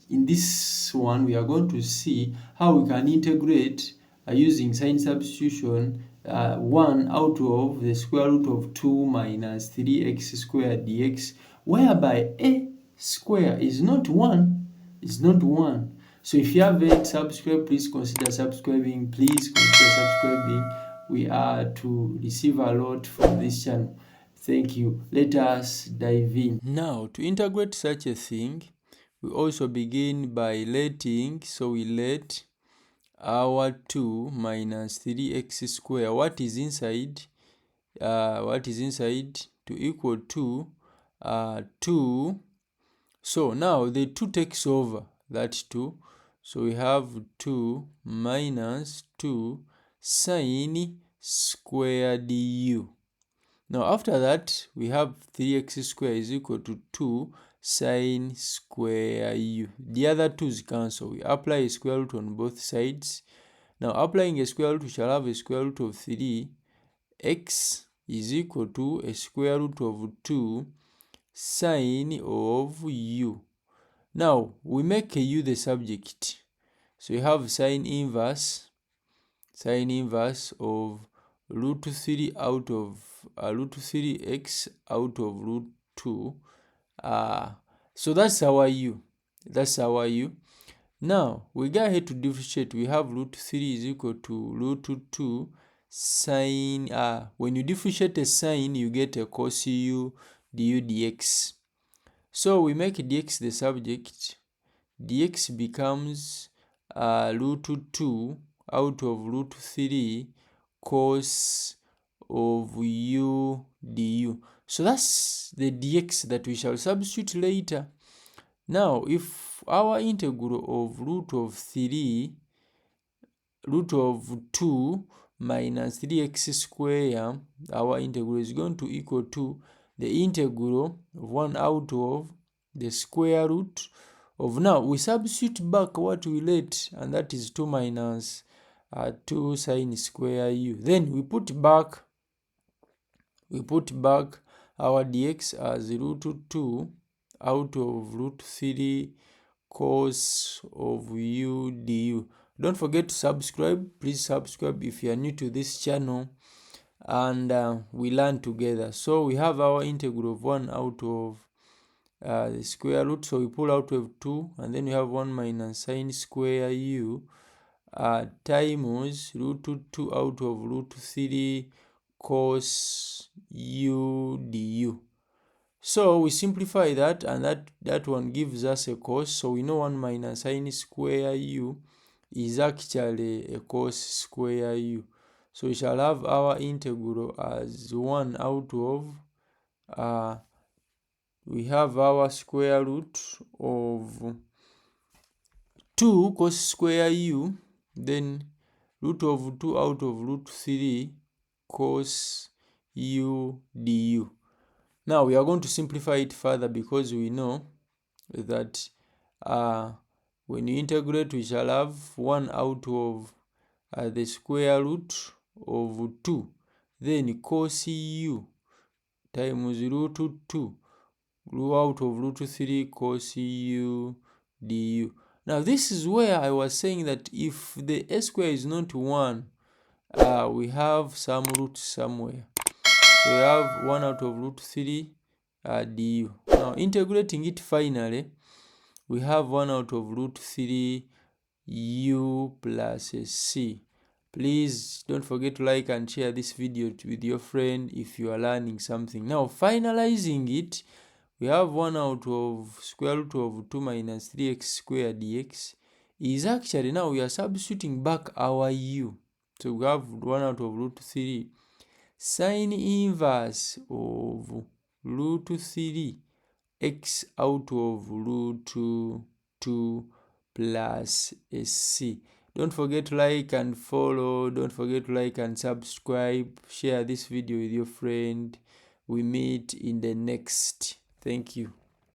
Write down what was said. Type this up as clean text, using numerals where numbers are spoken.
in this one, we are going to see how we can integrate using sign substitution 1 out of the square root of 2 minus 3x squared dx, whereby a square is not 1. It's not 1. So if you haven't subscribed, please consider subscribing. Please consider subscribing. We are to receive a lot from this channel. Thank you. Let us dive in. Now, to integrate such a thing, we also begin by letting, so we let our 2 minus 3x squared, what is inside, to equal to 2. So now the 2 takes over that 2. So we have 2 minus 2 sine squared u. Now after that, we have 3x squared is equal to 2 sine square u. The other 2's cancel. We apply a square root on both sides. Now applying a square root, we shall have a square root of 3. X is equal to a square root of 2 sine of u. Now we make a u the subject. So we have sine inverse of root 3 out of root 3x out of root 2. So that's our u. Now we go ahead to differentiate. We have root 3 is equal to root 2 sine. When you differentiate a sine, you get a cos u du dx. So we make dx the subject. Dx becomes root 2 out of root 3 cos of u du. So that's the dx that we shall substitute later. Now if our integral of root of 2 minus 3x squared, our integral is going to equal to the integral of 1 out of the square root of, now we substitute back what we let, and that is 2 minus 2 sine square u. Then we put back our dx as root 2 out of root 3 cos of u du. Don't forget to subscribe. Please subscribe if you are new to this channel, and we learn together. So we have our integral of 1 out of the square root, so we pull out of 2, and then we have 1 minus sine square u times root 2 out of root 3 cos u du. So we simplify that, and that one gives us a cos. So we know 1 minus sine square u is actually a cos square u. So we shall have our integral as 1 out of we have our square root of 2 cos square u, then root of 2 out of root 3 cos u du. Now we are going to simplify it further, because we know that when you integrate, we shall have 1 out of the square root of 2, then cos u times root 2 out of root 3 cos u du. Now this is where I was saying that if the a square is not 1, we have some root somewhere. So we have 1 out of root 3 du. Now integrating it finally, we have 1 out of root 3 u plus c. Please don't forget to like and share this video with your friend if you are learning something. Now finalizing it, we have 1 out of square root of 2 minus 3x squared dx is actually, now we are substituting back our u. So we have 1 out of root 3 sine inverse of root 3 x out of root 2 plus c. Don't forget to like and follow. Don't forget to like and subscribe. Share this video with your friend. We meet in the next. Thank you.